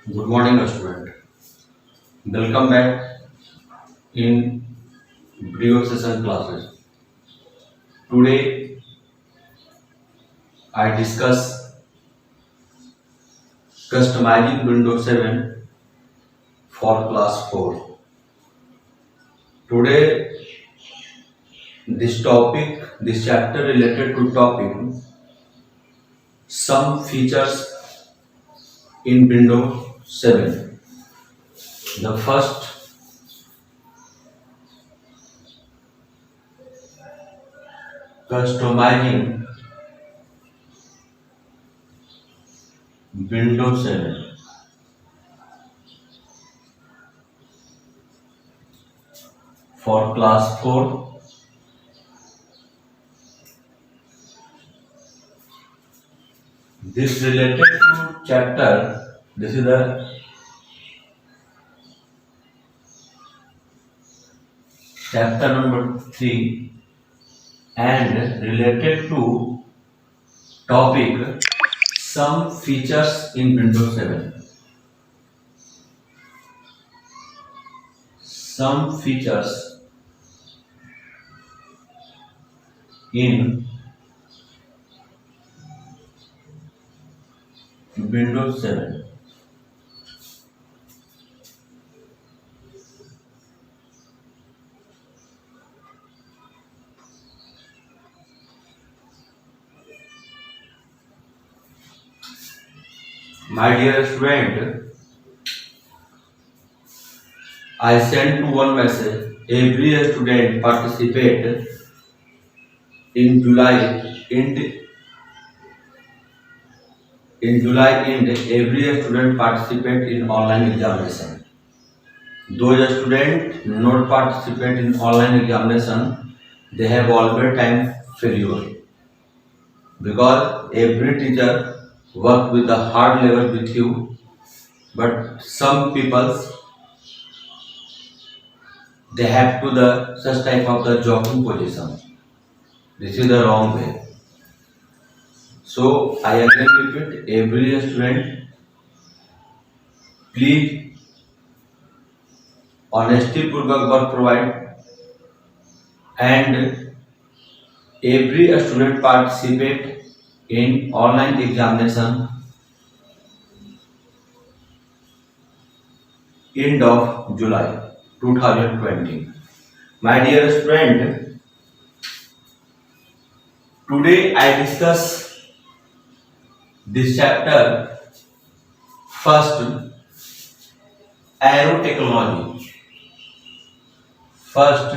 Good morning, student. Welcome back in Brio session classes. Today, I discuss customizing Windows 7 for class 4. Today, this chapter related to topic, some features in Windows 7. The first, customizing Windows 7 for class 4. This related to chapter. This is the chapter number 3 and related to topic some features in Windows 7. Some features in Windows 7. My dear student, I sent to one message. Every student participate in July end. In July end, every student participate in online examination. Those students not participate in online examination, they have always time failure because every teacher work with a hard level with you, but some people they have to the such type of the jogging position. This is the wrong way. So I again repeat, every student please honesty पूर्वक work provide and every student participate in online examination end of July 2020. My dear friend, today I discuss this chapter first aero technology. First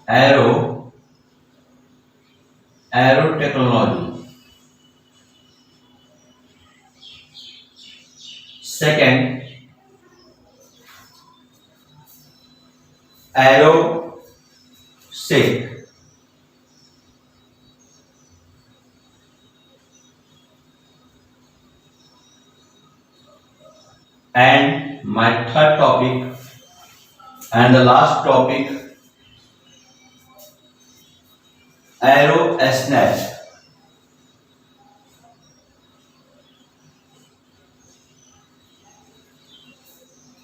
aero technology. Second aero sec. And my third topic and the last topic aero snap.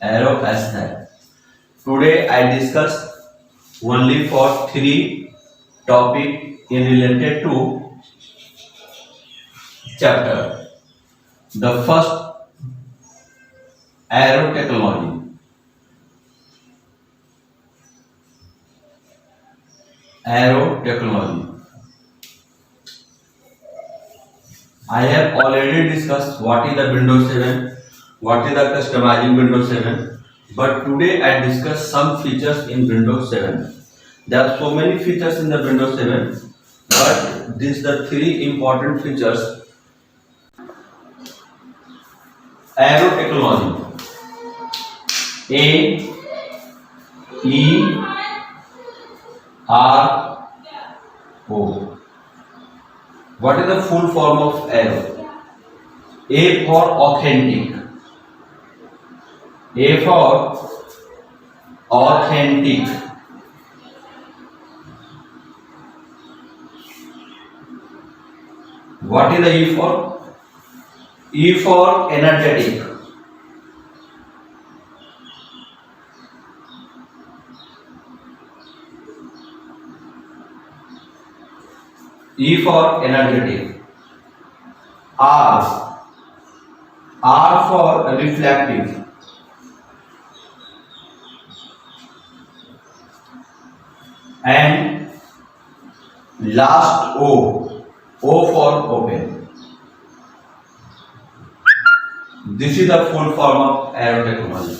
Aero snap. Today I discuss only for three topic in related to chapter. The first aero technology. Aero technology. I have already discussed what is the Windows 7, what is the customizing Windows 7, but today I discuss some features in Windows 7. There are so many features in the Windows 7, but these are the three important features. Aero technology. A E R O. What is the full form of aero? A for authentic. A for authentic. What is the E for? E for energetic. E for energetic. R for reflective. And last O for open. This is the full form of Aero technology.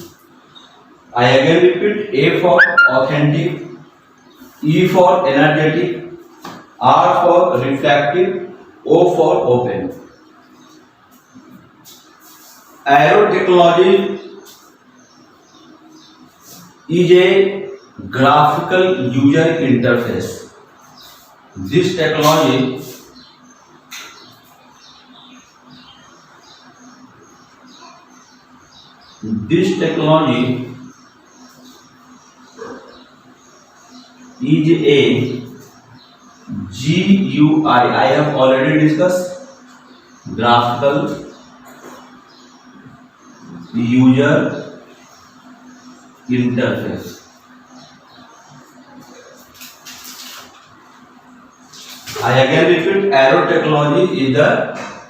I again repeat: A for authentic, E for energetic, R for reflective, O for open. Aero technology is a graphical user interface. This technology is a GUI. I have already discussed graphical user interface. I again repeat: Aero technology is the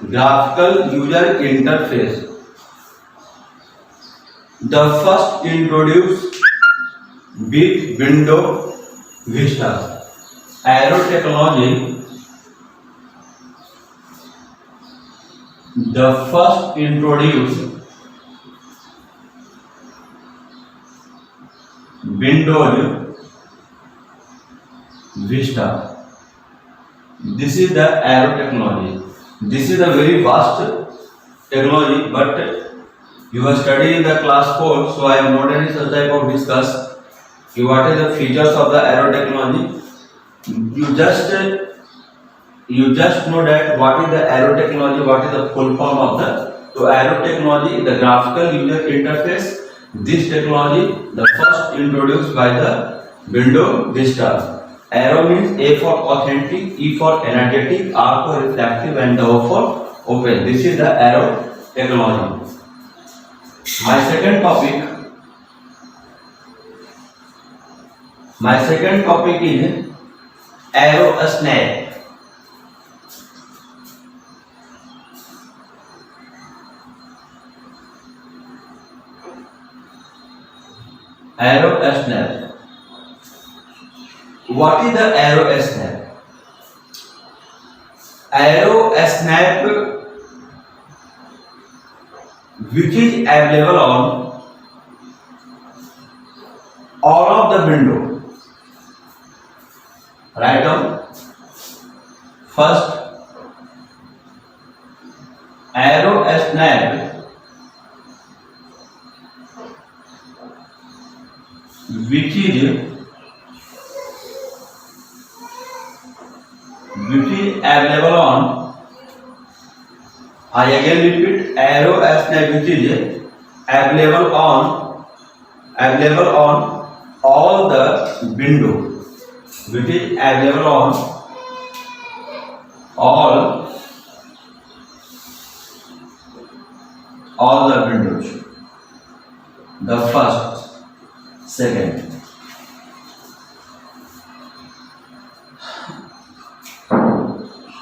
graphical user interface. The first introduced with Windows Vista. Aero technology, the first introduced Windows Vista. This is the Aero technology. This is a very vast technology, but you have studied in the class 4, so I am not any such type of discuss. What is the features of the Aero technology? You just know that what is the Aero technology, what is the full form of the. So Aero technology, the graphical user interface. This technology, the first introduced by the Windows Vista. Aero means A for authentic, E for energetic, R for reflective, and O for open. This is the Aero technology. My second topic is AeroSnap. AeroSnap. What is the AeroSnap? AeroSnap, which is available on all of the window. Write down. First, AeroSnap, which is available on, I again repeat, AeroSnap, which is available on all the window, which is available on all the windows. The first, second.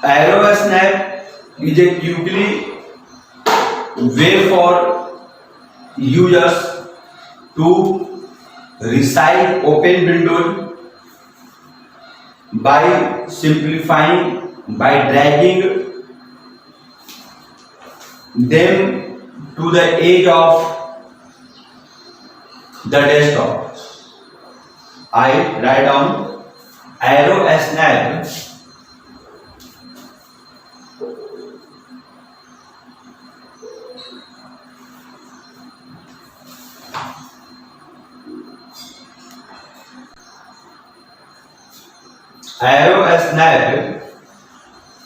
AeroSnap is a quickly way for users to resize open windows by simplifying, by dragging them to the edge of the desktop. I write down AeroSnap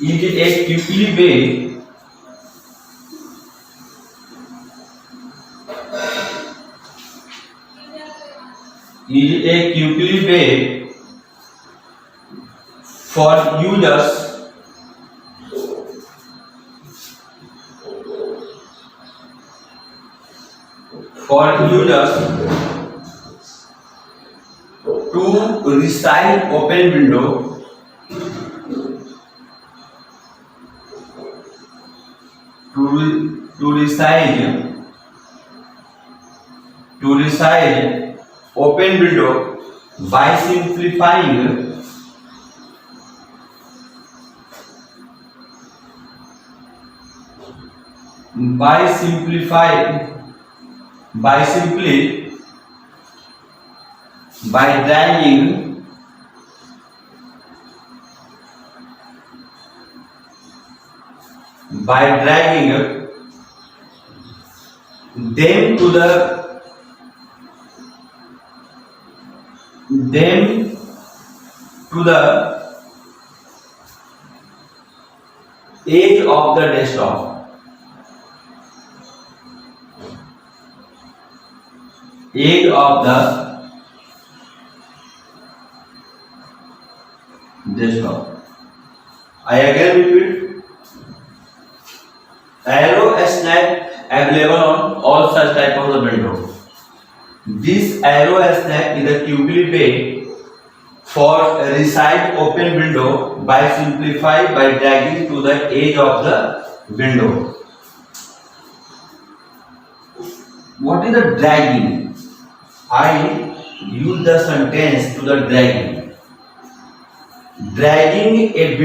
is a quickly way for users for users to resize open window to resize open window by simplifying by dragging them to the edge of the desktop. Edge of the desktop. I again repeat. Aero snap available on all such type of the window. This Aero snap is a QB way for resize open window by dragging to the edge of the window. What is the dragging? I use the sentence to the dragging. Dragging a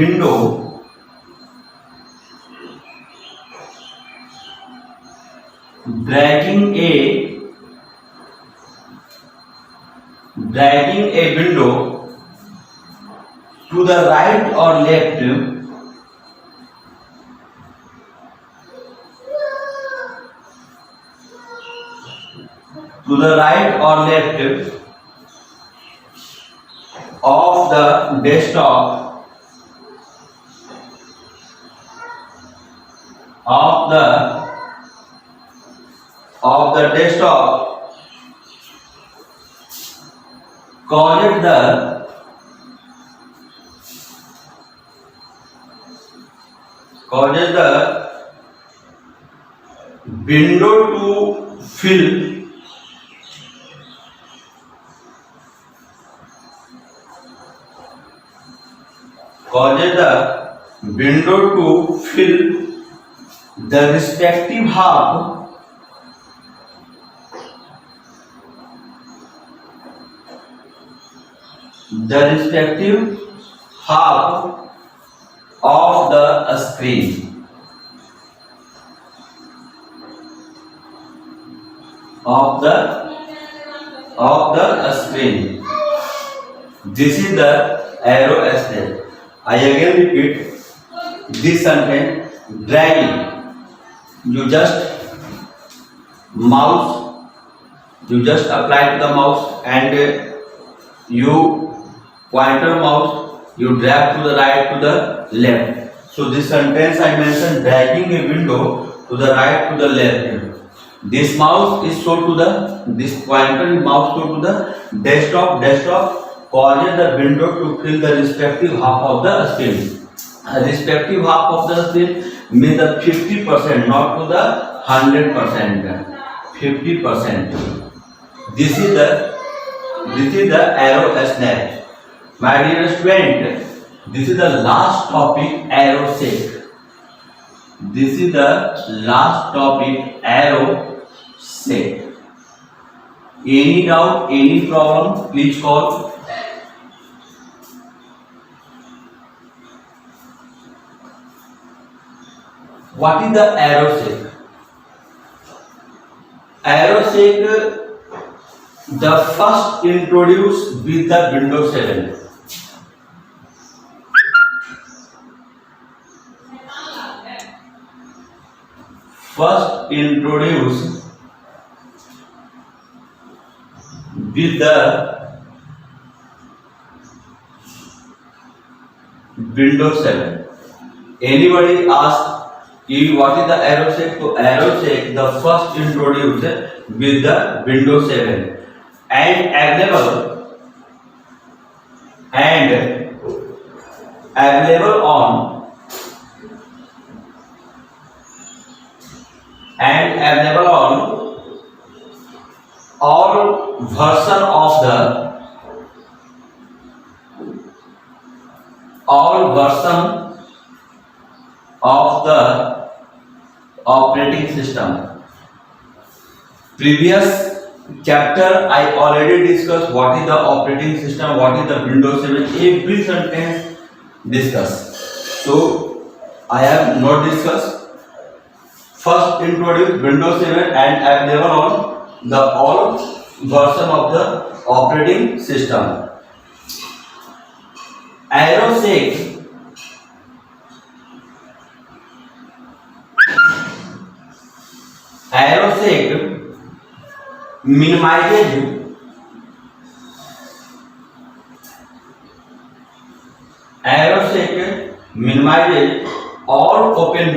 window to the right or left of the desktop causes the window to fill the respective half of the screen. This is the Aero snap. I again repeat this sentence. Dragging. You just apply to the mouse and you pointer mouse, you drag to the right to the left. So this sentence I mentioned, dragging a window to the right to the left. This mouse is this pointer mouse show to the desktop causes the window to fill the respective half of the screen. Respective half of the screen means the 50%, not to the 100%. 50%. This is the Aero snap. My dear student, this is the last topic, Aero sec. This is the last topic, Aero sec. Any doubt, any problem, please call. What is the Aero sec? Aero sec, the first introduced with the Windows 7. First introduced with the Windows 7. Anybody ask what is the Aero sec? So Aero sec, the first introduced with the Windows 7 and available on version of the operating system. Previous chapter I already discussed what is the operating system, what is the Windows 7, every sentence discussed. So I have not discussed. First introduce Windows 7 and available on the all version of the operating system. AeroSec minimizes all open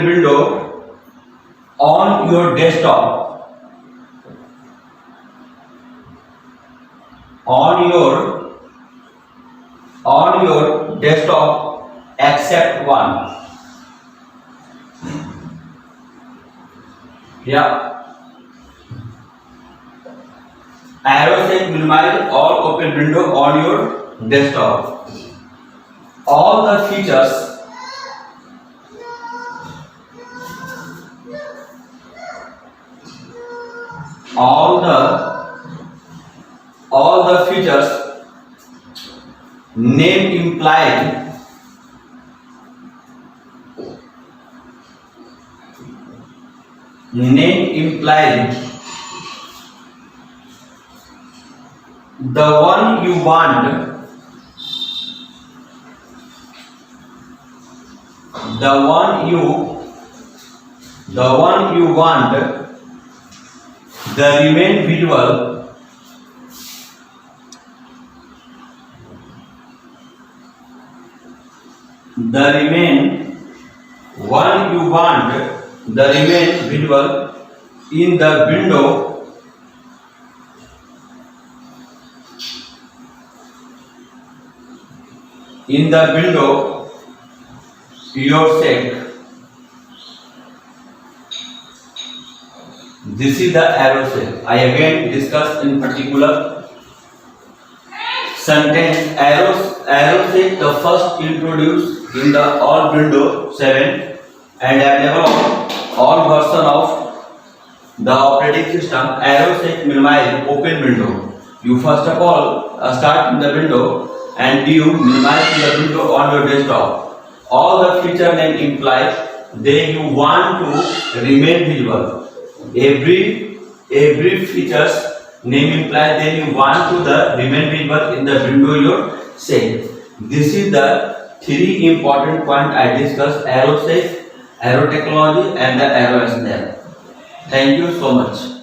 window on your desktop, except one. AeroSec minimize all open window on your desktop. All the features name implied the one you want, the remain visual in the window your sec. This is the AeroSec. I again discuss in particular sentence. AeroSec the first introduced in the all Windows 7 and available all version of the operating system. AeroSec minimize open window. You first of all start in the window and you minimize the window on your desktop. All the feature name implies then you want to remain visible. Every features name implies then you want to the remain visible in the window your sec. This is the three important point I discussed: AeroSec, Aero Technology, and the AeroSnap. Thank you so much.